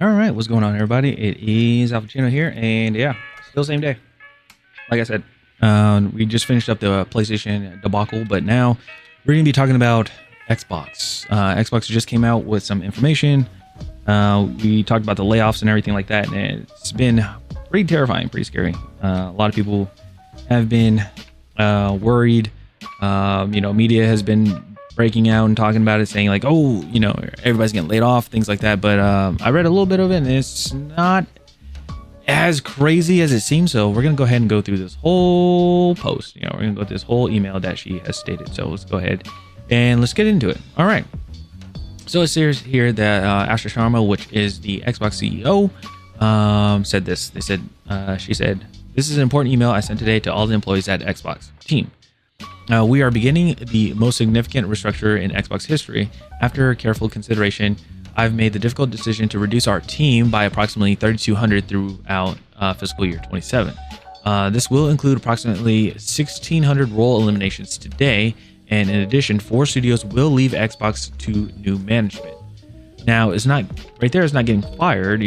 All right, what's going on, everybody? It is Alpacino here, and yeah, still same day. Like I said, we just finished up the PlayStation debacle, but now we're going to be talking about Xbox. Xbox just came out with some information. We talked about the layoffs and everything like that, and it's been pretty terrifying, pretty scary. A lot of people have been worried. Media has been breaking out and talking about it, saying like, oh, everybody's getting laid off, things like that. But I read a little bit of it, and it's not as crazy as it seems. So we're gonna go ahead and go through this whole post. We're gonna go through this whole email that she has stated. So let's go ahead and let's get into it. All right. So it says here that Asha Sharma, which is the Xbox CEO, said this. She said, "This is an important email I sent today to all the employees at Xbox team. We are beginning the most significant restructure in Xbox history. After careful consideration, I've made the difficult decision to reduce our team by approximately 3,200 throughout fiscal year 27. This will include approximately 1,600 role eliminations today, and in addition, 4 studios will leave Xbox to new management." Now, it's not right there. It's not getting fired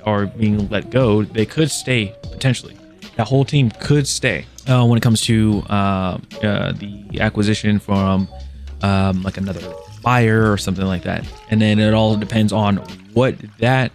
or being let go. They could stay potentially. That whole team could stay when it comes to the acquisition from like another buyer or something like that. And then it all depends on what that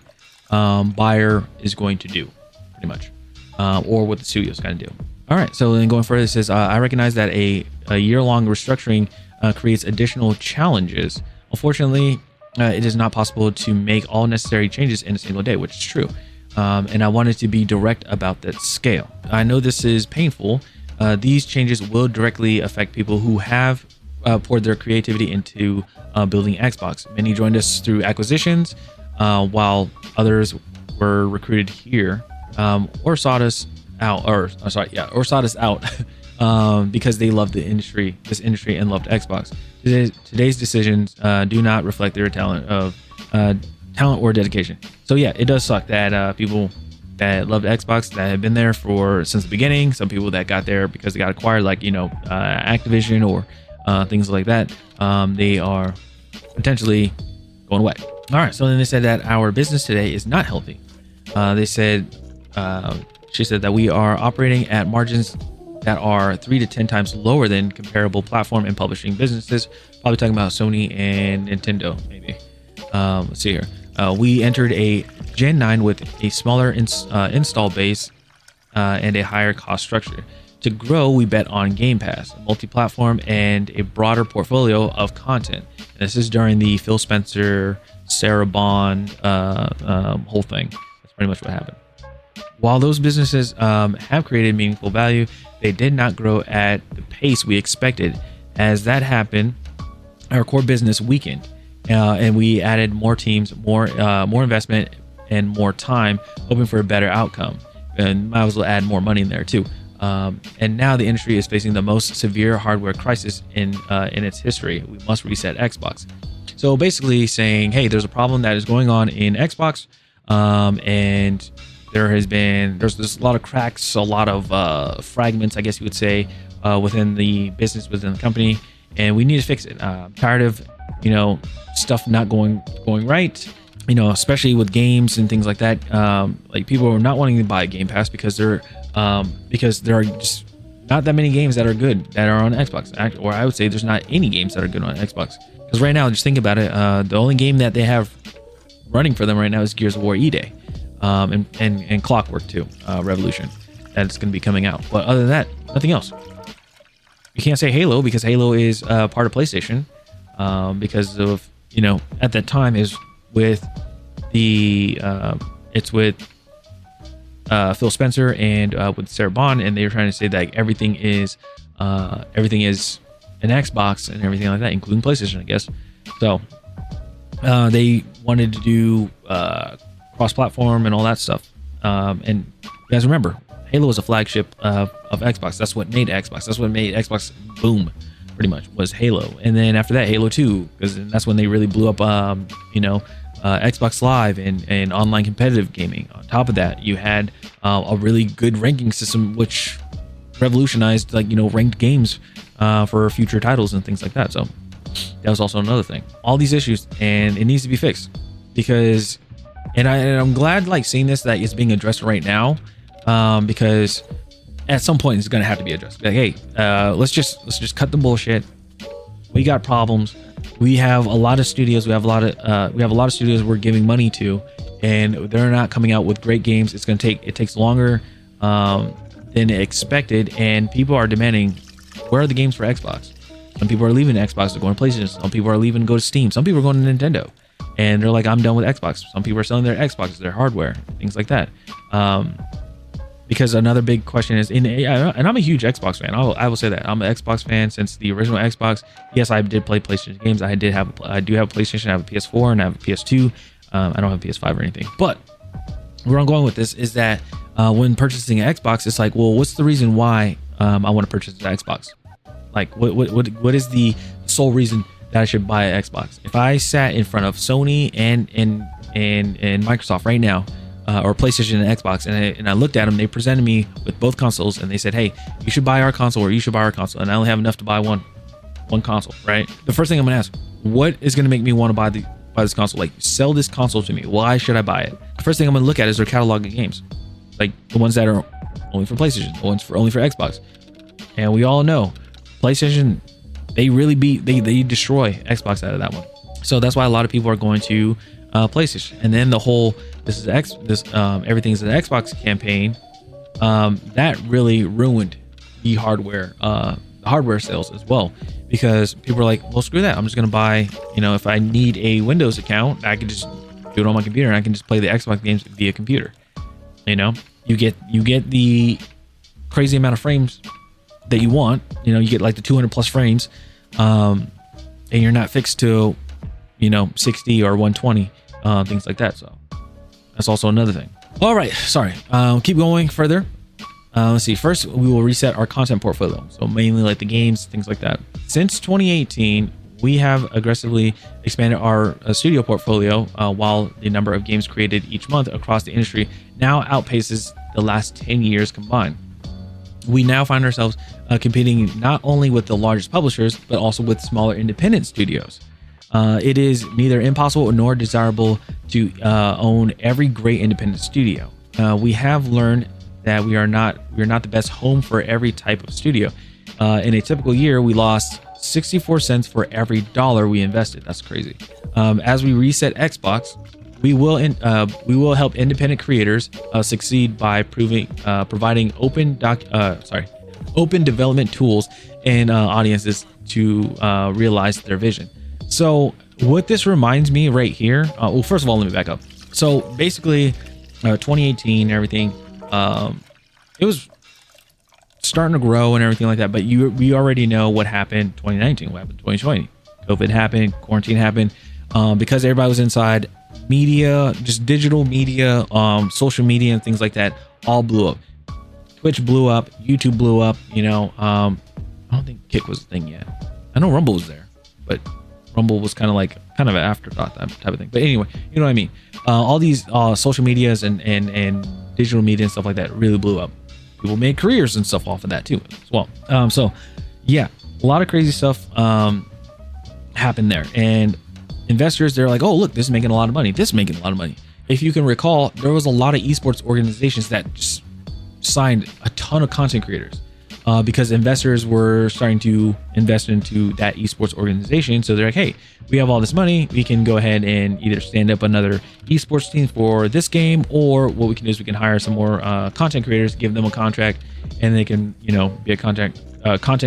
buyer is going to do, pretty much, or what the studio is going to do. All right. So then going further, it says, I recognize that a year-long restructuring creates additional challenges. Unfortunately, it is not possible to make all necessary changes in a single day, which is true. And I wanted to be direct about that scale. I know this is painful. These changes will directly affect people who have poured their creativity into building Xbox. Many joined us through acquisitions, while others were recruited here, or sought us out, or sought us out because they loved this industry, and loved Xbox. Today's decisions do not reflect their talent or dedication. So yeah, it does suck that people that loved Xbox, that have been there since the beginning, some people that got there because they got acquired, like Activision or things like that, they are potentially going away. All right, so then they said that our business today is not healthy. She said that we are operating at margins that are 3 to 10 times lower than comparable platform and publishing businesses. Probably talking about Sony and Nintendo, maybe. Let's see here. We entered a Gen 9 with a smaller install base and a higher cost structure. To grow, we bet on Game Pass, multi-platform, and a broader portfolio of content. And this is during the Phil Spencer, Sarah Bond whole thing. That's pretty much what happened. While those businesses have created meaningful value, they did not grow at the pace we expected. As that happened, our core business weakened. And we added more teams, more investment, and more time, hoping for a better outcome. And might as well add more money in there too. And now the industry is facing the most severe hardware crisis in its history. We must reset Xbox. So basically saying, hey, there's a problem that is going on in Xbox, and there's a lot of cracks, a lot of fragments, I guess you would say, within the business, within the company, and we need to fix it. Tired of stuff not going right, especially with games and things like that. Like, people are not wanting to buy Game Pass because there are just not that many games that are good that are on Xbox. Or I would say there's not any games that are good on Xbox, because right now, just think about it, the only game that they have running for them right now is Gears of War E-Day, and Clockwork 2 Revolution, that's going to be coming out. But other than that, nothing else. You can't say Halo, because Halo is part of PlayStation, because of at that time is with it's with Phil Spencer and with Sarah Bond, and they were trying to say that everything is an Xbox and everything like that, including PlayStation, I guess. So they wanted to do cross-platform and all that stuff. And you guys remember, Halo was a flagship of Xbox. That's what made Xbox. That's what made Xbox boom, pretty much, was Halo. And then after that, Halo 2, because that's when they really blew up, Xbox Live and online competitive gaming. On top of that, you had a really good ranking system, which revolutionized, ranked games for future titles and things like that. So that was also another thing. All these issues, and it needs to be fixed, because And I'm glad like seeing this that it's being addressed right now, because at some point it's gonna have to be addressed. Like, hey, let's just cut the bullshit. We got problems. We have a lot of studios. We have a lot of studios we're giving money to, and they're not coming out with great games. It takes longer than expected, and people are demanding, where are the games for Xbox? Some people are leaving Xbox to go to PlayStation. Some people are leaving to go to Steam. Some people are going to Nintendo, and they're like, I'm done with Xbox. Some people are selling their Xboxes, their hardware, things like that. Because another big question is, and I'm a huge Xbox fan. I will say that I'm an Xbox fan since the original Xbox. Yes, I did play PlayStation games. I do have a PlayStation. I have a PS4 and I have a PS2. I don't have a PS5 or anything. But where I'm going with this is that when purchasing an Xbox, it's like, well, what's the reason why I want to purchase an Xbox? Like, what is the sole reason that I should buy an Xbox? If I sat in front of Sony and Microsoft right now, or PlayStation and Xbox, and I looked at them, they presented me with both consoles, and they said, hey, you should buy our console, or you should buy our console, and I only have enough to buy one console, right? The first thing I'm gonna ask, what is gonna make me want to buy this console? Like, sell this console to me. Why should I buy it? The first thing I'm gonna look at is their catalog of games, like the ones that are only for PlayStation, the ones only for Xbox. And we all know PlayStation, they really they destroy Xbox out of that one. So that's why a lot of people are going to PlayStation. And then the whole everything's an Xbox campaign, that really ruined the hardware sales as well, because people are like, well, screw that, I'm just gonna buy, if I need a Windows account, I can just do it on my computer, and I can just play the Xbox games via computer. You get the crazy amount of frames that you want. You get like the 200 plus frames, and you're not fixed to 60 or 120, things like that. So that's also another thing. All right, sorry. Keep going further. Let's see. First, we will reset our content portfolio. So mainly like the games, things like that. Since 2018, we have aggressively expanded our studio portfolio, while the number of games created each month across the industry now outpaces the last 10 years combined. We now find ourselves competing not only with the largest publishers, but also with smaller independent studios. It is neither impossible nor desirable to own every great independent studio. We have learned that we are not the best home for every type of studio. In a typical year, we lost 64 cents for every dollar we invested. That's crazy. As we reset Xbox, we will help independent creators succeed by providing open development tools and audiences to realize their vision. So what this reminds me right here, well, first of all, let me back up. So basically, 2018, everything, it was starting to grow and everything like that. But we already know what happened 2019, what happened 2020. COVID happened, quarantine happened, because everybody was inside. Media, just digital media, social media and things like that all blew up. Twitch blew up, YouTube blew up. I don't think Kick was a thing yet. I know Rumble was there, but Rumble was kind of an afterthought, that type of thing. But anyway, you know what I mean. All these social medias and digital media and stuff like that really blew up. People made careers and stuff off of that too as well. So yeah, a lot of crazy stuff happened there, and investors, they're like, oh, look, this is making a lot of money. This is making a lot of money. If you can recall, there was a lot of esports organizations that just signed a ton of content creators, because investors were starting to invest into that esports organization. So they're like, hey, we have all this money. We can go ahead and either stand up another esports team for this game, or what we can do is we can hire some more content creators, give them a contract, and they can, be a content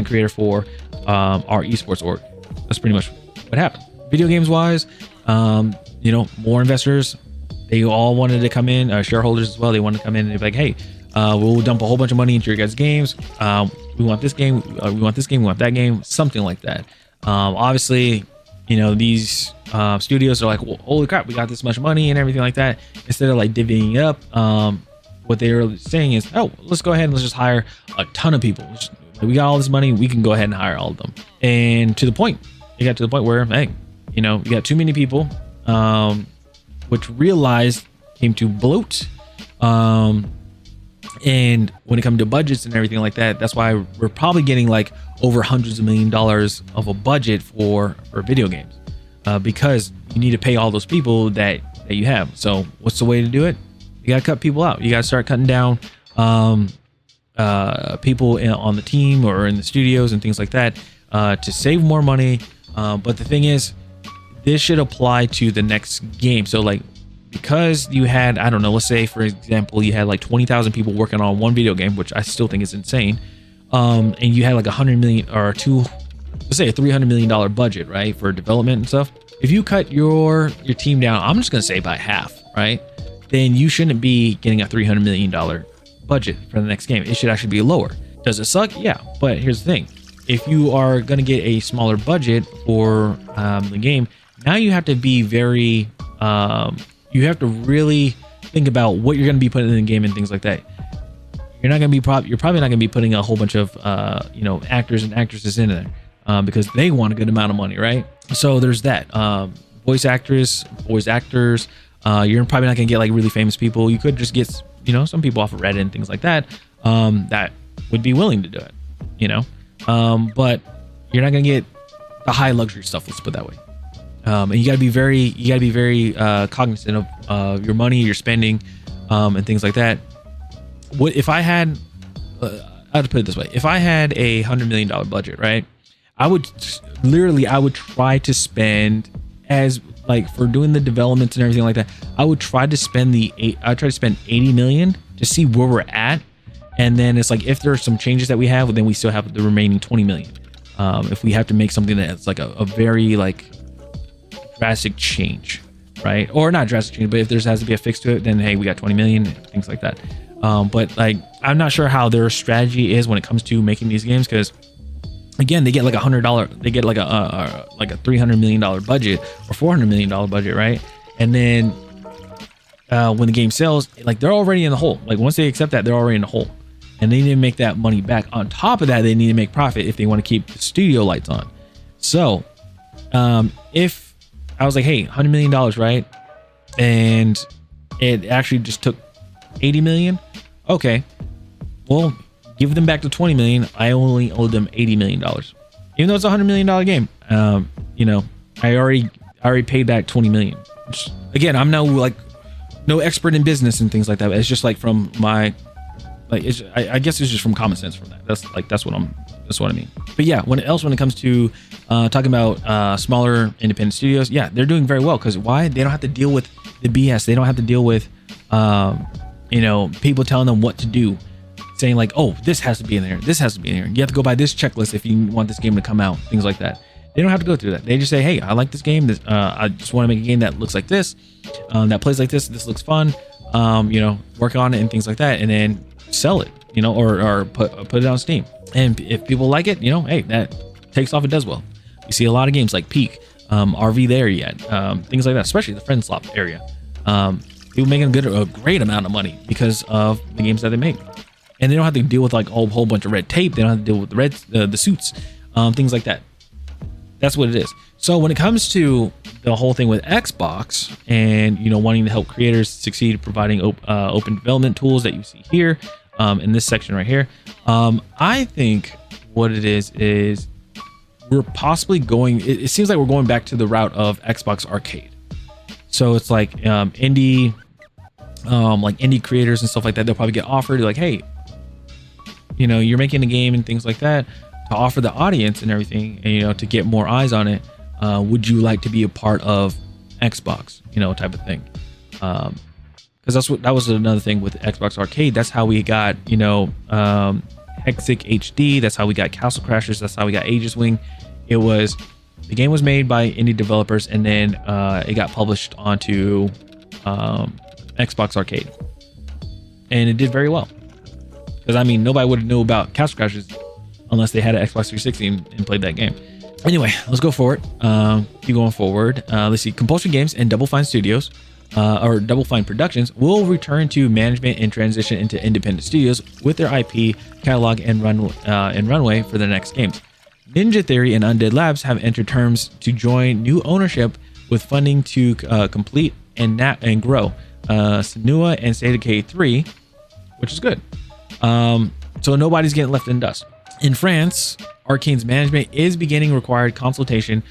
creator for our esports org. That's pretty much what happened. Video games wise, more investors, they all wanted to come in, shareholders as well. They wanted to come in and be like, hey, we'll dump a whole bunch of money into your guys' games. We want this game, we want this game, we want that game, something like that. Obviously, these studios are like, well, holy crap, we got this much money and everything like that. Instead of like divvying up, what they're saying is, oh, let's go ahead and let's just hire a ton of people. We got all this money, we can go ahead and hire all of them. And it got to the point where, hey, you got too many people, which came to bloat. And when it comes to budgets and everything like that, that's why we're probably getting like over hundreds of $1 million of a budget for video games, because you need to pay all those people that that you have. So what's the way to do it? You got to cut people out. You got to start cutting down people on the team or in the studios and things like that to save more money. But the thing is, this should apply to the next game. So like, because you had, I don't know, let's say for example, you had like 20,000 people working on one video game, which I still think is insane. And you had like 100 million or let's say a $300 million budget, right? For development and stuff. If you cut your team down, I'm just going to say by half, right? Then you shouldn't be getting a $300 million budget for the next game. It should actually be lower. Does it suck? Yeah. But here's the thing. If you are going to get a smaller budget for the game, now you have to be very, you have to really think about what you're going to be putting in the game and things like that. You're not going to be you're probably not going to be putting a whole bunch of actors and actresses in there because they want a good amount of money, right? So there's that. Voice actors. You're probably not going to get like really famous people. You could just get some people off of Reddit and things like that that would be willing to do it, but you're not going to get the high luxury stuff. Let's put it that way. And you got to be very cognizant of your money, your spending, and things like that. What if I had? I'll put it this way: if I had a $100 million budget, right? I would try to spend for doing the developments and everything like that. I would try to spend $80 million to see where we're at, and then it's like if there are some changes that we have, then we still have the remaining 20 million. If we have to make something that's like a very drastic change, right? Or not drastic change, but if there has to be a fix to it, then hey, we got 20 million, things like that. But I'm not sure how their strategy is when it comes to making these games, because again, they get like they get like a $300 million budget or $400 million budget, right? And then when the game sells, they're already in the hole. Like once they accept that, they're already in the hole, and they need to make that money back. On top of that, they need to make profit if they want to keep the studio lights on. So if I was like, hey, $100 million, right? And it actually just took 80 million. Okay, well, give them back the 20 million. I only owe them $80 million, even though it's a $100 million game. I already paid back 20 million. Which, again, I'm no expert in business and things like that. It's just from my, I guess it's just from common sense from that. That's what I mean. But yeah, when it comes to talking about smaller independent studios, yeah, they're doing very well. Because why? They don't have to deal with the BS. They don't have to deal with people telling them what to do, saying like, oh, this has to be in there, this has to be in here, you have to go by this checklist if you want this game to come out, things like that. They don't have to go through that. They just say, hey, I like this game, I just want to make a game that looks like this, that plays like this looks fun, work on it and things like that, and then sell it, or put it on Steam. And if people like it, hey, that takes off and does well. You see a lot of games like Peak, RV there yet, things like that, especially the friend swap area. People making a great amount of money because of the games that they make. And they don't have to deal with a whole bunch of red tape. They don't have to deal with the suits, things like that. That's what it is. So when it comes to the whole thing with Xbox and wanting to help creators succeed, providing open development tools that you see here in this section right here, I think what it is we're possibly going. It seems like we're going back to the route of Xbox Arcade. So it's indie creators and stuff like that. They'll probably get offered like, hey, you're making a game and things like that to offer the audience and everything, and to get more eyes on it. Would you like to be a part of Xbox, type of thing? Because that was another thing with Xbox Arcade. That's how we got, Hexic HD. That's how we got Castle Crashers. That's how we got Aegis Wing. The game was made by indie developers, and then it got published onto Xbox Arcade, and it did very well. Because nobody would have knew about Castle Crashers unless they had an Xbox 360 and played that game. Anyway, let's go forward. Keep going forward. Let's see. Compulsion Games and Double Fine Studios, or Double Fine Productions, will return to management and transition into independent studios with their IP catalog and runway for their next games. Ninja Theory and Undead Labs have entered terms to join new ownership with funding to complete and grow Senua and State of Decay 3, which is good. So nobody's getting left in dust. In France, Arcane's management is beginning required consultation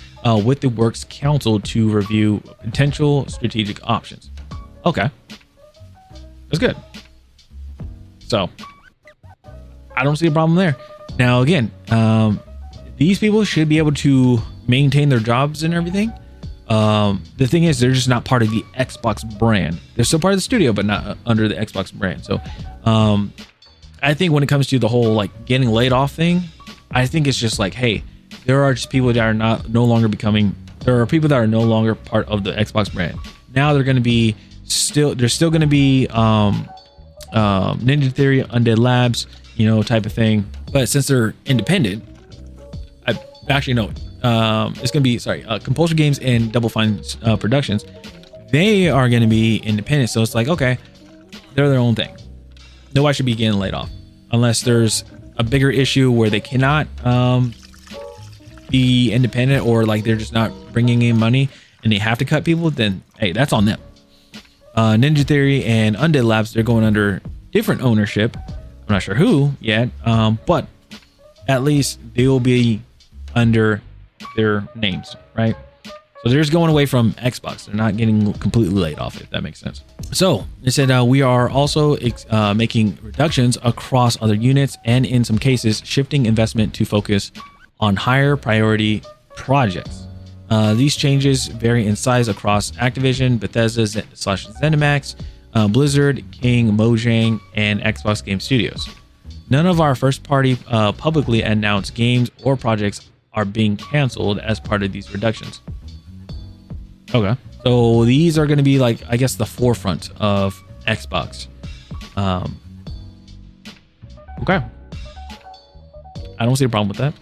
with the Works Council to review potential strategic options. Okay, that's good. So I don't see a problem there. Now, again, these people should be able to maintain their jobs and everything. The thing is, they're just not part of the Xbox brand. They're still part of the studio, but not under the Xbox brand. So I think when it comes to the whole like getting laid off thing, I think it's just like, hey, there are just people that are no longer part of the Xbox brand. Now they're going to be they're still going to be Ninja Theory, Undead Labs, type of thing. But since they're independent, it's going to be Compulsion Games and Double Fine Productions. They are going to be independent, so it's like, okay, they're their own thing. Nobody should be getting laid off unless there's a bigger issue where they cannot be independent, or like they're just not bringing in money and they have to cut people. Then hey, that's on them. Ninja Theory and Undead Labs, they're going under different ownership. I'm not sure who yet, but at least they will be under their names, right? So they're just going away from Xbox. They're not getting completely laid off, if that makes sense. So they said we are also making reductions across other units, and in some cases shifting investment to focus on higher priority projects. These changes vary in size across Activision, Bethesda / ZeniMax, Blizzard, King, Mojang, and Xbox Game Studios. None of our first-party publicly announced games or projects are being canceled as part of these reductions. Okay, so these are going to be like, I guess, the forefront of Xbox. Okay, I don't see a problem with that.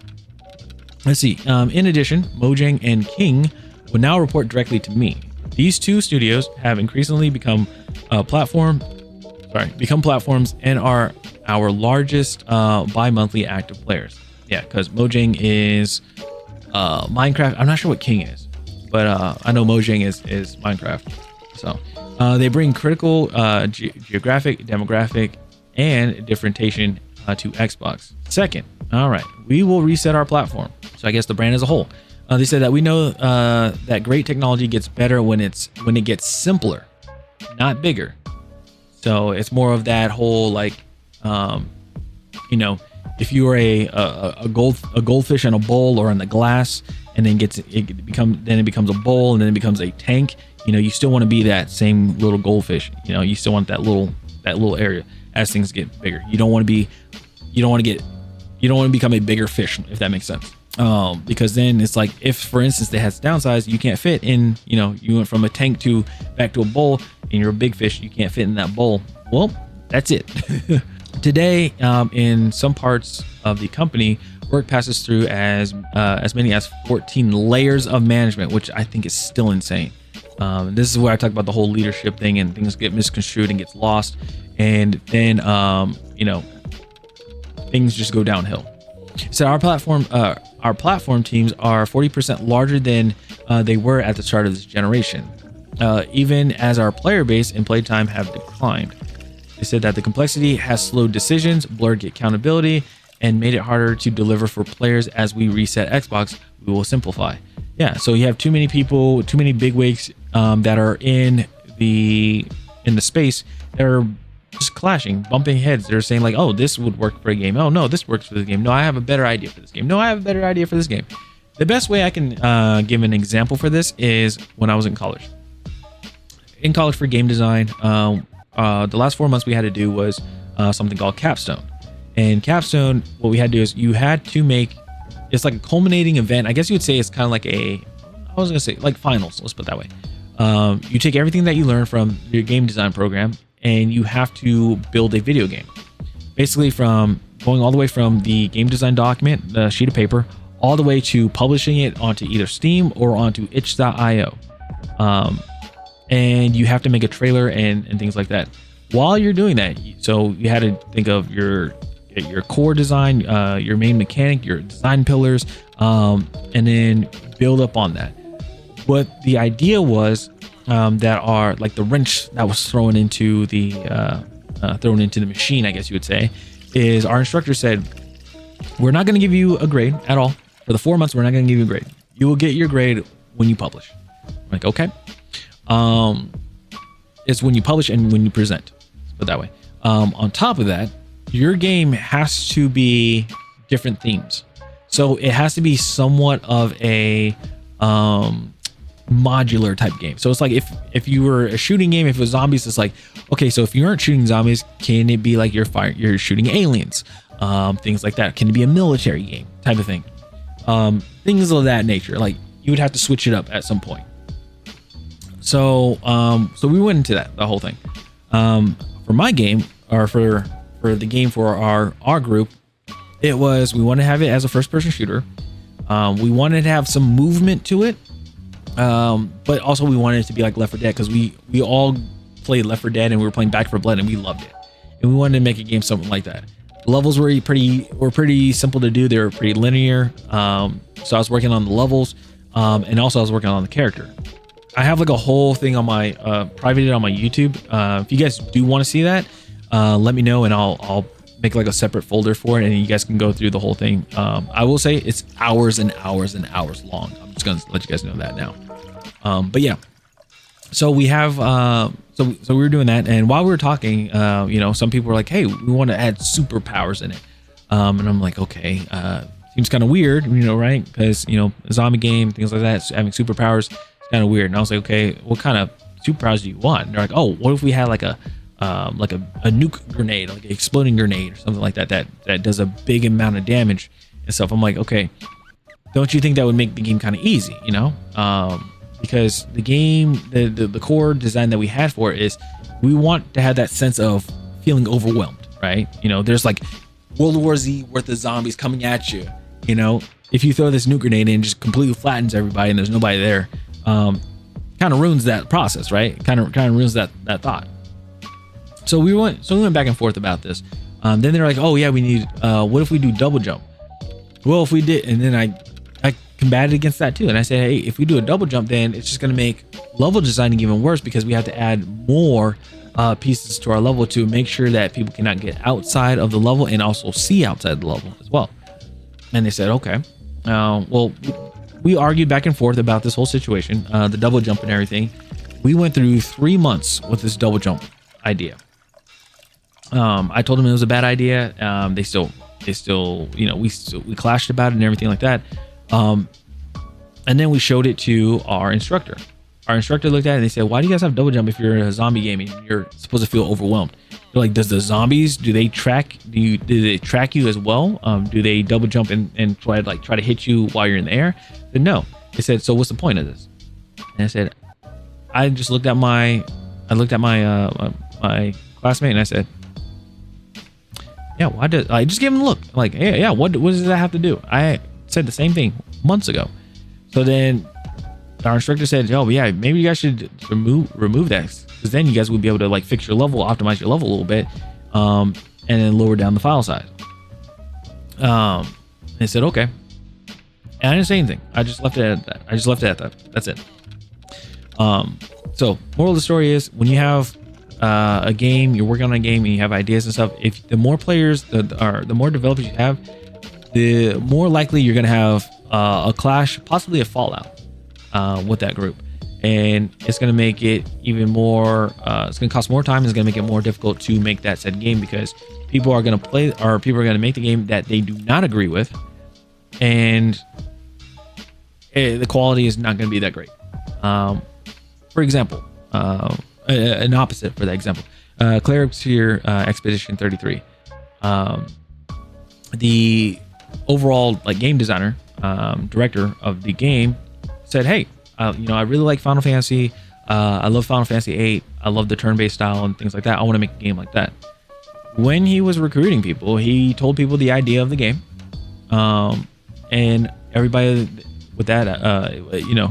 Let's see. In addition, Mojang and King will now report directly to me. These two studios have increasingly become platforms and are our largest bi-monthly active players. Yeah, because Mojang is Minecraft. I'm not sure what King is, but I know Mojang is Minecraft. So they bring critical geographic, demographic, and differentiation to Xbox. Second, all right, we will reset our platform. So I guess the brand as a whole. They said that we know that great technology gets better when it gets simpler, not bigger. So it's more of that whole like, if you are a goldfish in a bowl or in the glass, and then it becomes a bowl, and then it becomes a tank. You still want to be that same little goldfish. You still want that little area as things get bigger. You don't want to become a bigger fish, if that makes sense. Because then it's like, if for instance they had to downsize, you can't fit in, you went from a tank back to a bowl, and you're a big fish, you can't fit in that bowl. Well, that's it. Today, in some parts of the company, work passes through as many as 14 layers of management, which I think is still insane. This is where I talk about the whole leadership thing, and things get misconstrued and gets lost, and then things just go downhill. So our platform teams are 40% larger than they were at the start of this generation, even as our player base and playtime have declined. They said that the complexity has slowed decisions, blurred accountability, and made it harder to deliver for players. As we reset Xbox, we will simplify. Yeah, so you have too many people, too many bigwigs that are in the space that are just clashing, bumping heads. They're saying like, oh, this would work for a game. Oh no, this works for the game. No, I have a better idea for this game. No, I have a better idea for this game. The best way I can give an example for this is when I was in college. In college for game design, the last 4 months we had to do was something called Capstone. And Capstone, what we had to do is you had to make, it's like a culminating event. I guess you would say it's kind of like like finals. Let's put it that way. You take everything that you learn from your game design program, and you have to build a video game. Basically from going all the way from the game design document, the sheet of paper, all the way to publishing it onto either Steam or onto itch.io. And you have to make a trailer and things like that. While you're doing that, so you had to think of your core design, your main mechanic, your design pillars, and then build up on that. What the idea was, that are like the wrench that was thrown into the machine, I guess you would say, is our instructor said, we're not going to give you a grade at all for the 4 months. We're not going to give you a grade. You will get your grade when you publish. I'm like, okay. It's when you publish and when you present, but that way. On top of that, your game has to be different themes. So it has to be somewhat of a modular type game. So it's like if you were a shooting game, if it was zombies, it's like, okay, so if you aren't shooting zombies, can it be like you're shooting aliens? Things like that. Can it be a military game type of thing? Things of that nature. Like you would have to switch it up at some point. So we went into the whole thing. For my game, or for the game for our group, it was, we wanted to have it as a first person shooter. We wanted to have some movement to it. But also we wanted it to be like Left 4 Dead, because we all played Left 4 Dead and we were playing Back 4 Blood and we loved it. And we wanted to make a game something like that. The levels were pretty simple to do. They were pretty linear. So I was working on the levels, and also I was working on the character. I have like a whole thing on my private on my YouTube. If you guys do want to see that, let me know and I'll make like a separate folder for it, and you guys can go through the whole thing. I will say it's hours and hours and hours long. I'm just gonna let you guys know that now. But yeah, so we have so we were doing that, and while we were talking, some people were like, hey, we want to add superpowers in it. And I'm like, okay, seems kind of weird, right? Because a zombie game, things like that, having superpowers, it's kind of weird. And I was like, okay, what kind of superpowers do you want? And they're like, oh, what if we had like a nuke grenade, like an exploding grenade or something like that does a big amount of damage and stuff. I'm like, okay, don't you think that would make the game kind of easy, because the game, the core design that we had for it is we want to have that sense of feeling overwhelmed, right? There's like World War Z worth of zombies coming at you. If you throw this nuke grenade in, it just completely flattens everybody and there's nobody there. Kind of ruins that process, right? Kind of ruins that thought. So we went back and forth about this. Then they're like, oh yeah, we need, what if we do double jump? Well, if we did, and then I combated against that too. And I said, hey, if we do a double jump, then it's just going to make level designing even worse, because we have to add more pieces to our level to make sure that people cannot get outside of the level and also see outside the level as well. And they said, okay. Well, we argued back and forth about this whole situation, the double jump and everything. We went through 3 months with this double jump idea. I told them it was a bad idea. They still, we clashed about it and everything like that. And then we showed it to our instructor. Our instructor looked at it and they said, why do you guys have double jump if you're in a zombie game and you're supposed to feel overwhelmed? They're like, does the zombies, do they track you as well? Do they double jump and try to hit you while you're in the air? I said, no. They said, so what's the point of this? And I said, I looked at my my classmate and I said, yeah, why did I just give him a look? I'm like, yeah, what does that have to do? I said the same thing months ago. So then our instructor said, oh yeah, maybe you guys should remove that, because then you guys would be able to like fix your level, optimize your level a little bit, and then lower down the file size. And they said, okay. And I didn't say anything. I just left it at that. That's it. So moral of the story is, when you have a game, you're working on a game and you have ideas and stuff, if the more players, the more developers you have, the more likely you're going to have a clash, possibly a fallout with that group. And it's going to make it even more, it's going to cost more time. It's going to make it more difficult to make that said game, because people are going to play, or people are going to make the game that they do not agree with. And the quality is not going to be that great. For example, an opposite for that example, Claire Sphere Expedition 33. The overall like game designer, director of the game said, hey, I really like Final Fantasy. I love Final Fantasy 8. I love the turn-based style and things like that. I want to make a game like that. When he was recruiting people, he told people the idea of the game. And everybody with that,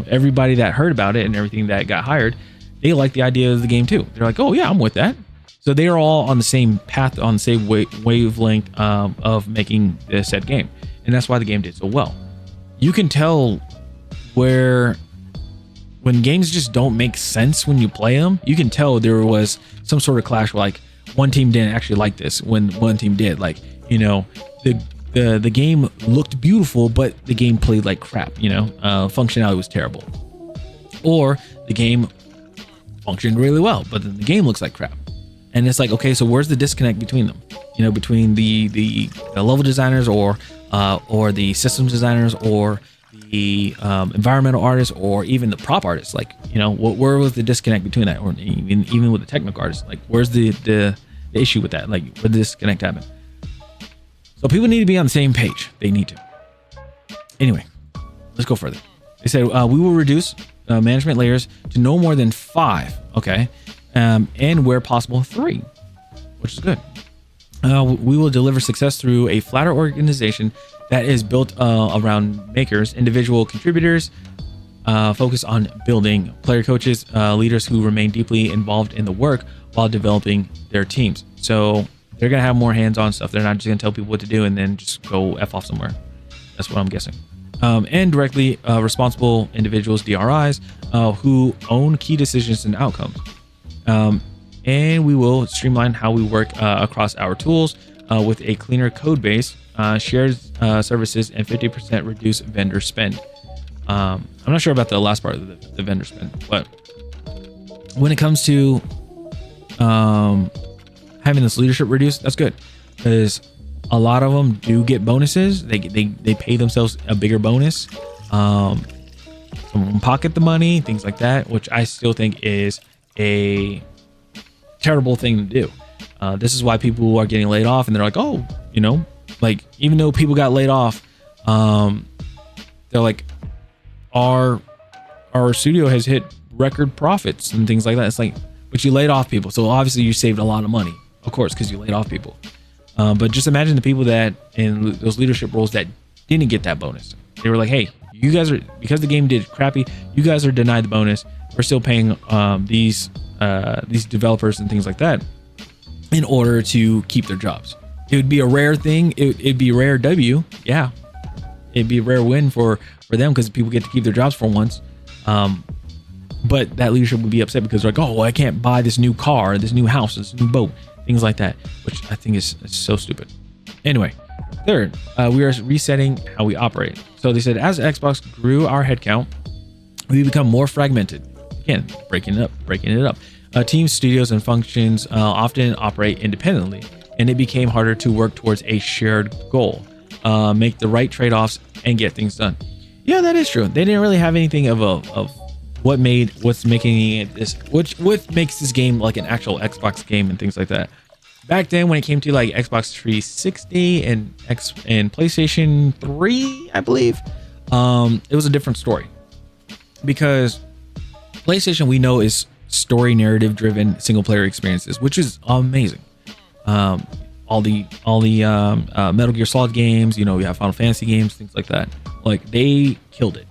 everybody that heard about it and everything that got hired, they liked the idea of the game too. They're like, oh yeah, I'm with that. So they are all on the same path, on the same wavelength of making this said game. And that's why the game did so well. You can tell when games just don't make sense when you play them, you can tell there was some sort of clash where like one team didn't actually like this when one team did. Like, the the game looked beautiful, but the game played like crap. Functionality was terrible, or the game functioned really well, but then the game looks like crap. And it's like, okay, so where's the disconnect between them? Between the level designers or the systems designers or the environmental artists or even the prop artists. Like, where was the disconnect between that? Or even with the technical artists, like, where's the issue with that? Like, where did the disconnect happen? So people need to be on the same page. They need to. Anyway, let's go further. They said we will reduce management layers to no more than 5. Okay. And where possible 3, which is good. We will deliver success through a flatter organization that is built around makers, individual contributors, focus on building player coaches, leaders who remain deeply involved in the work while developing their teams. So they're going to have more hands-on stuff. They're not just going to tell people what to do and then just go F off somewhere. That's what I'm guessing. And directly responsible individuals, DRIs, who own key decisions and outcomes. And we will streamline how we work across our tools with a cleaner code base, shared services, and 50% reduced vendor spend. I'm not sure about the last part of the vendor spend, but when it comes to having this leadership reduced, that's good, because a lot of them do get bonuses. They pay themselves a bigger bonus. Some of them pocket the money, things like that, which I still think is a terrible thing to do. This is why people are getting laid off, and they're like, oh, like, even though people got laid off, they're like, our studio has hit record profits and things like that. It's like, but you laid off people, so obviously you saved a lot of money, of course, because you laid off people. But just imagine the people that in those leadership roles that didn't get that bonus. They were like, hey, you guys are, because the game did crappy, you guys are denied the bonus. We're still paying these developers and things like that in order to keep their jobs. It would be a rare thing. It'd be a rare W. Yeah, it'd be a rare win for them, because people get to keep their jobs for once. But that leadership would be upset because they're like, oh, well, I can't buy this new car, this new house, this new boat, things like that, which I think is so stupid. Anyway, third, we are resetting how we operate. So they said, as Xbox grew our headcount, we become more fragmented. Again, breaking it up. Teams, studios, and functions often operate independently, and it became harder to work towards a shared goal, make the right trade-offs, and get things done. Yeah, that is true. They didn't really have anything of what makes this game like an actual Xbox game and things like that. Back then, when it came to like Xbox 360 and PlayStation 3, I believe, it was a different story, because PlayStation, we know, is story narrative driven single player experiences, which is amazing. All the Metal Gear Solid games, you have Final Fantasy games, things like that. Like, they killed it.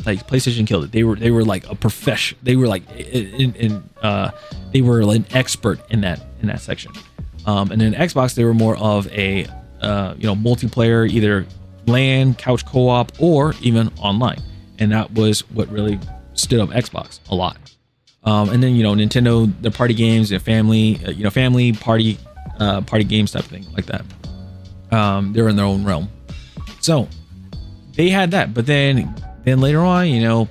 Like, PlayStation killed it. They were like a profession. They were like they were an expert in that section. And then Xbox, they were more of a multiplayer, either LAN, couch co-op, or even online. And that was what really stood up Xbox a lot. And then Nintendo, their party games, their family party games type of thing like that. They're in their own realm. So they had that, but then later on,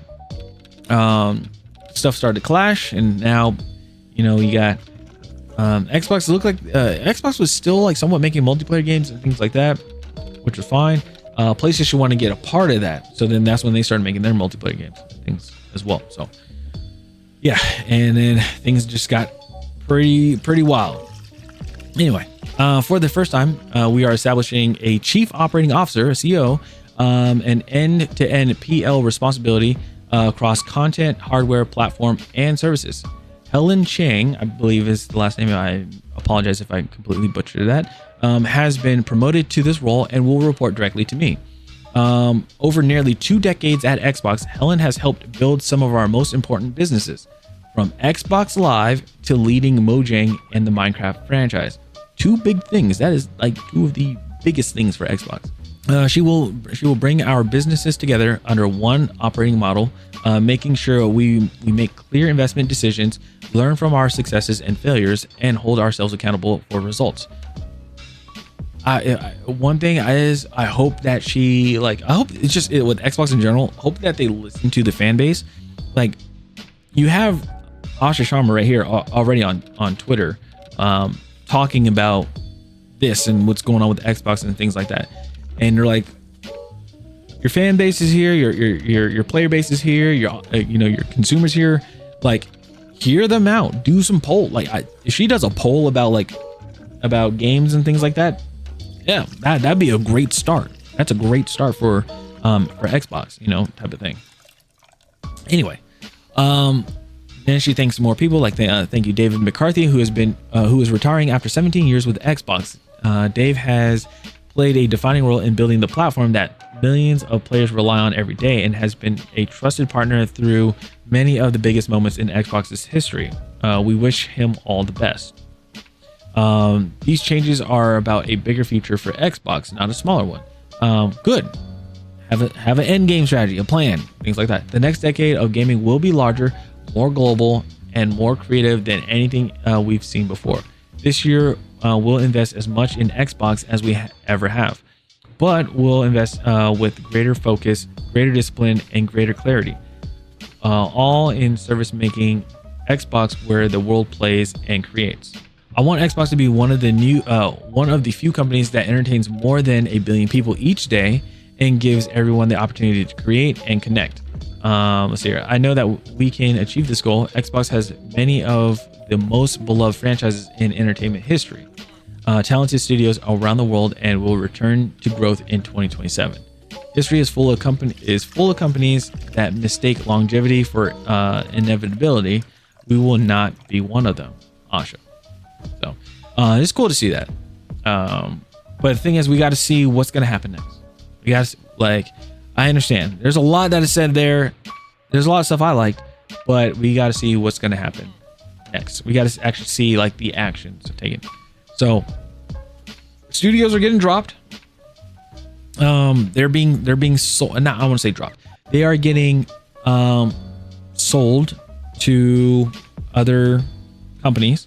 stuff started to clash, and now, you got Xbox. It looked like Xbox was still like somewhat making multiplayer games and things like that, which was fine. PlayStation wanted to get a part of that, so then that's when they started making their multiplayer games and things as well. So yeah, and then things just got pretty wild. Anyway, for the first time, we are establishing a chief operating officer, a CEO, an end-to-end PL responsibility across content, hardware, platform, and services. Helen Chang, I believe is the last name. I apologize if I completely butchered that. Has been promoted to this role and will report directly to me. Over nearly 2 decades at Xbox, Helen has helped build some of our most important businesses, from Xbox Live to leading Mojang and the Minecraft franchise. 2 big things. That is like 2 of the biggest things for Xbox. She will bring our businesses together under one operating model, making sure we make clear investment decisions, learn from our successes and failures, and hold ourselves accountable for results. One thing is, I hope that she like. I hope it's just with Xbox in general. Hope that they listen to the fan base. Like, you have Asha Sharma right here already on Twitter, talking about this and what's going on with Xbox and things like that. And they're like, your fan base is here, your player base is here, your your consumers here. Like, hear them out. Do some poll. Like, if she does a poll about games and things like that, yeah, that'd be a great start. That's a great start for Xbox, type of thing. Anyway, then she thanks more people. Like, thank you, David McCarthy, who is retiring after 17 years with Xbox. Dave has played a defining role in building the platform that millions of players rely on every day, and has been a trusted partner through many of the biggest moments in Xbox's history. We wish him all the best. These changes are about a bigger future for Xbox, not a smaller one. Good. Have an end game strategy, a plan, things like that. The next decade of gaming will be larger, more global, and more creative than anything we've seen before. This year, we'll invest as much in Xbox as we ever have, but we'll invest with greater focus, greater discipline, and greater clarity, all in service making Xbox where the world plays and creates. I want Xbox to be one of the few companies that entertains more than 1 billion people each day and gives everyone the opportunity to create and connect. Let's see here. I know that we can achieve this goal. Xbox has many of the most beloved franchises in entertainment history, talented studios around the world, and will return to growth in 2027. History is full of companies that mistake longevity for inevitability. We will not be one of them. Asha. So it's cool to see that. But the thing is, we got to see what's going to happen next. We got to, I understand there's a lot that is said there. There's a lot of stuff I liked, but we got to see what's going to happen next. We got to actually see the actions taken. So studios are getting dropped. They're being sold. Not, I want to say dropped. They are getting sold to other companies.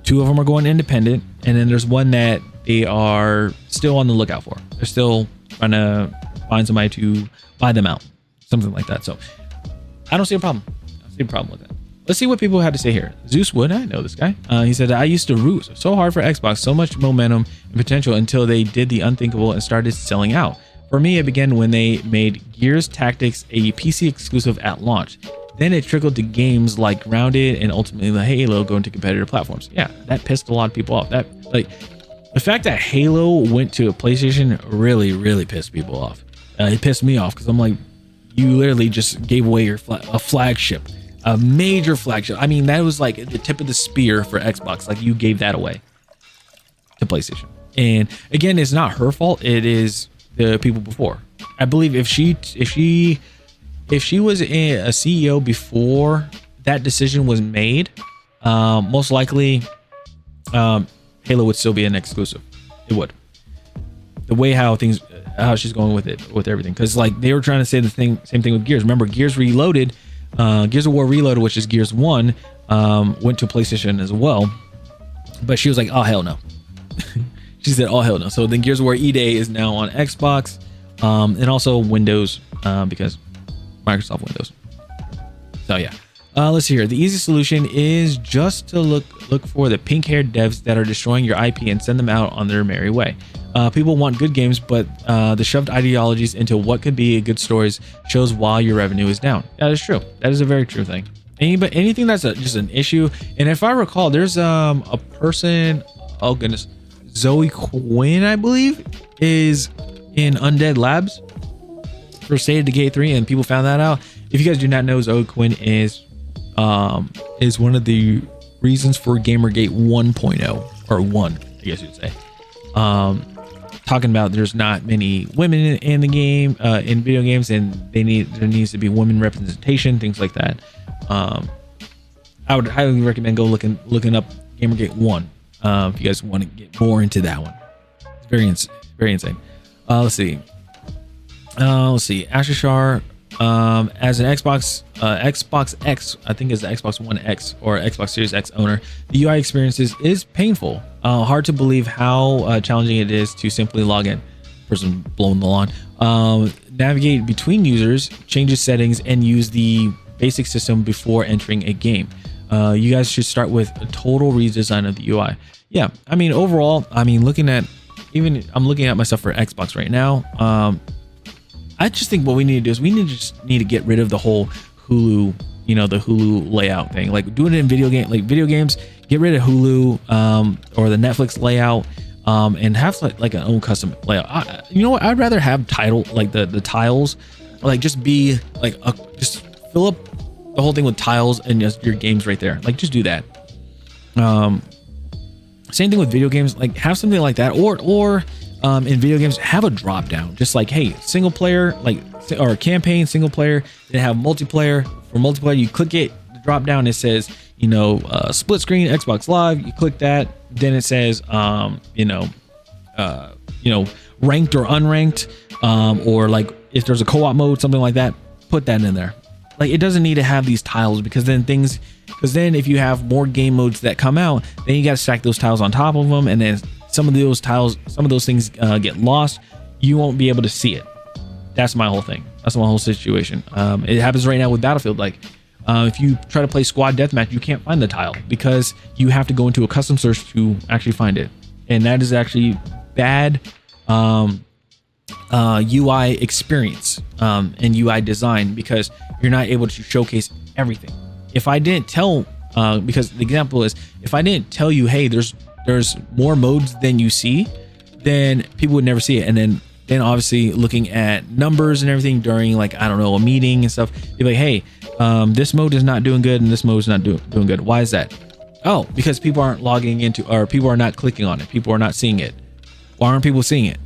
2 of them are going independent, and then there's one that they are still on the lookout for. They're still trying to find somebody to buy them out, something like that. So I don't see a problem. I don't see a problem with that. Let's see what people had to say here. Zeus Wood, I know this guy. He said, I used to root so hard for Xbox, so much momentum and potential until they did the unthinkable and started selling out. For me, it began when they made Gears Tactics a PC exclusive at launch. Then it trickled to games like Grounded and ultimately the Halo going to competitor platforms. Yeah, that pissed a lot of people off. That, the fact that Halo went to a PlayStation really, really pissed people off. It pissed me off because I'm like, you literally just gave away a flagship, a major flagship. I mean, that was like the tip of the spear for Xbox. Like, you gave that away to PlayStation. And again, it's not her fault. It is the people before. I believe if she was a CEO before that decision was made, most likely Halo would still be an exclusive. It would. The way how she's going with it, with everything, because they were trying to say same thing with Gears. Remember, Gears Reloaded, Gears of War Reloaded, which is Gears 1, went to PlayStation as well, but she was like, oh hell no. She said, oh hell no. So then Gears of War E-Day is now on Xbox, and also Windows, because Microsoft Windows. So yeah, let's see here. The easy solution is just to look for the pink-haired devs that are destroying your IP and send them out on their merry way. People want good games, but the shoved ideologies into what could be good stories shows why your revenue is down. That is true. That is a very true thing. Anything that's just an issue. And if I recall, there's a person, oh goodness, Zoe Quinn, I believe, is in Undead Labs for State of Decay 3, and people found that out. If you guys do not know, Zoe Quinn is one of the reasons for Gamergate 1.0, or 1, I guess you'd say. Talking about there's not many women in the game, in video games, and there needs to be women representation, things like that. I would highly recommend looking up Gamergate 1 if you guys want to get more into that one. It's very insane. Let's see. Ashishar, as an Xbox X, I think is the Xbox One X or Xbox Series X owner, the UI experiences is painful. Hard to believe how challenging it is to simply log in. Person blowing the lawn. Navigate between users, change settings, and use the basic system before entering a game. You guys should start with a total redesign of the UI. Yeah, I mean, overall, I mean, I'm looking at myself for Xbox right now. I just think what we need to do is we need to get rid of the whole Hulu, the Hulu layout thing. Like doing it in video games, get rid of Hulu or the Netflix layout, and have like an own custom layout. You know what? I'd rather have the tiles, like just be like just fill up the whole thing with tiles and just your games right there. Like just do that. Same thing with video games. Like have something like that, or in video games have a drop down, just like, hey, single player, or campaign single player, then have multiplayer. For multiplayer, you click it, the drop down, it says split screen Xbox Live. You click that, then it says ranked or unranked, or like if there's a co-op mode, something like that, put that in there. Like it doesn't need to have these tiles, because then if you have more game modes that come out, then you got to stack those tiles on top of them, and then some of those things get lost. You won't be able to see it. That's my whole thing. That's my whole situation. It happens right now with Battlefield. Like if you try to play squad deathmatch, you can't find the tile because you have to go into a custom search to actually find it, and that is actually bad UI experience and UI design, because you're not able to showcase everything. If I didn't tell, because the example is, if I didn't tell you, hey, there's more modes than you see, then people would never see it. And then obviously looking at numbers and everything during, like, I don't know, a meeting and stuff, they'd be like, hey, this mode is not doing good and this mode is not doing good. Why is that? Oh, because people aren't logging into, or people are not clicking on it. People are not seeing it. Why aren't people seeing it?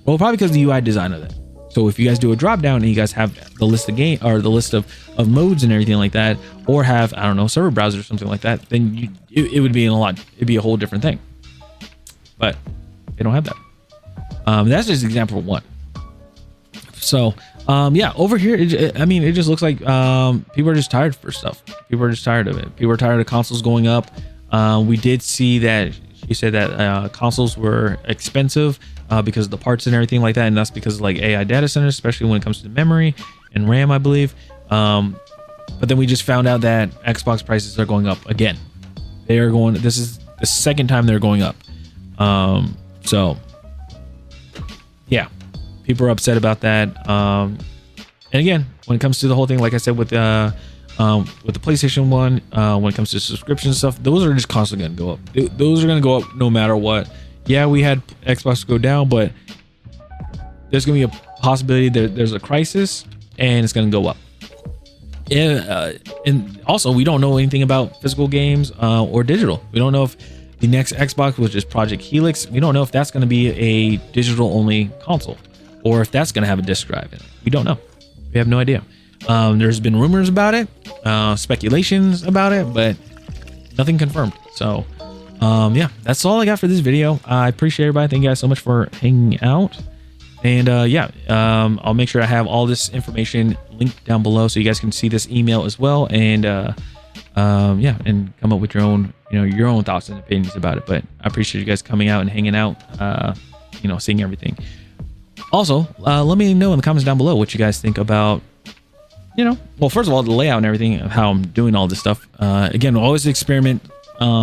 Well, probably because of the UI design of it. So if you guys do a drop down and you guys have the list of the list of modes and everything like that, or have, I don't know, server browser or something like that, then it would be it'd be a whole different thing. But they don't have that. That's just example one. So yeah, over here, it just looks like people are just tired for stuff. People are just tired of it. People are tired of consoles going up. We did see that she said that consoles were expensive because of the parts and everything like that, and that's because of like AI data centers, especially when it comes to memory and RAM, I believe. But then we just found out that Xbox prices are going up again. This is the second time they're going up. So yeah, people are upset about that. And again, when it comes to the whole thing, like I said, with the PlayStation 1, when it comes to subscription and stuff, those are just constantly going to go up. Those are going to go up no matter what. Yeah, we had Xbox go down, but there's going to be a possibility that there's a crisis and it's going to go up. And also, we don't know anything about physical games or digital. We don't know if the next Xbox was just Project Helix. We don't know if that's going to be a digital only console, or if that's going to have a disc drive in it. We don't know. We have no idea. There's been rumors about it, speculations about it, but nothing confirmed. So yeah, that's all I got for this video. I appreciate everybody. Thank you guys so much for hanging out. And yeah, I'll make sure I have all this information linked down below so you guys can see this email as well. And yeah, and come up with your own, your own thoughts and opinions about it. But I appreciate you guys coming out and hanging out, seeing everything. Also, let me know in the comments down below what you guys think about, well, first of all, the layout and everything of how I'm doing all this stuff. Again, we'll always experiment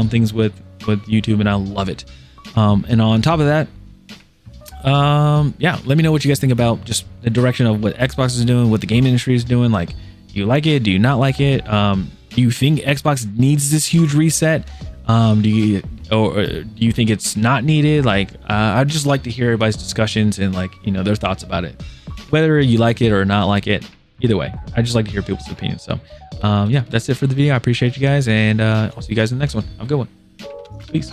things with YouTube, and I love it. And on top of that, yeah, let me know what you guys think about just the direction of what Xbox is doing, what the game industry is doing. Like, do you like it? Do you not like it? Do you think Xbox needs this huge reset? Do you think it's not needed? Like, I'd just like to hear everybody's discussions and, like, their thoughts about it, whether you like it or not like it. Either way, I just like to hear people's opinions. So yeah, that's it for the video. I appreciate you guys, and I'll see you guys in the next one. Have a good one. Peace.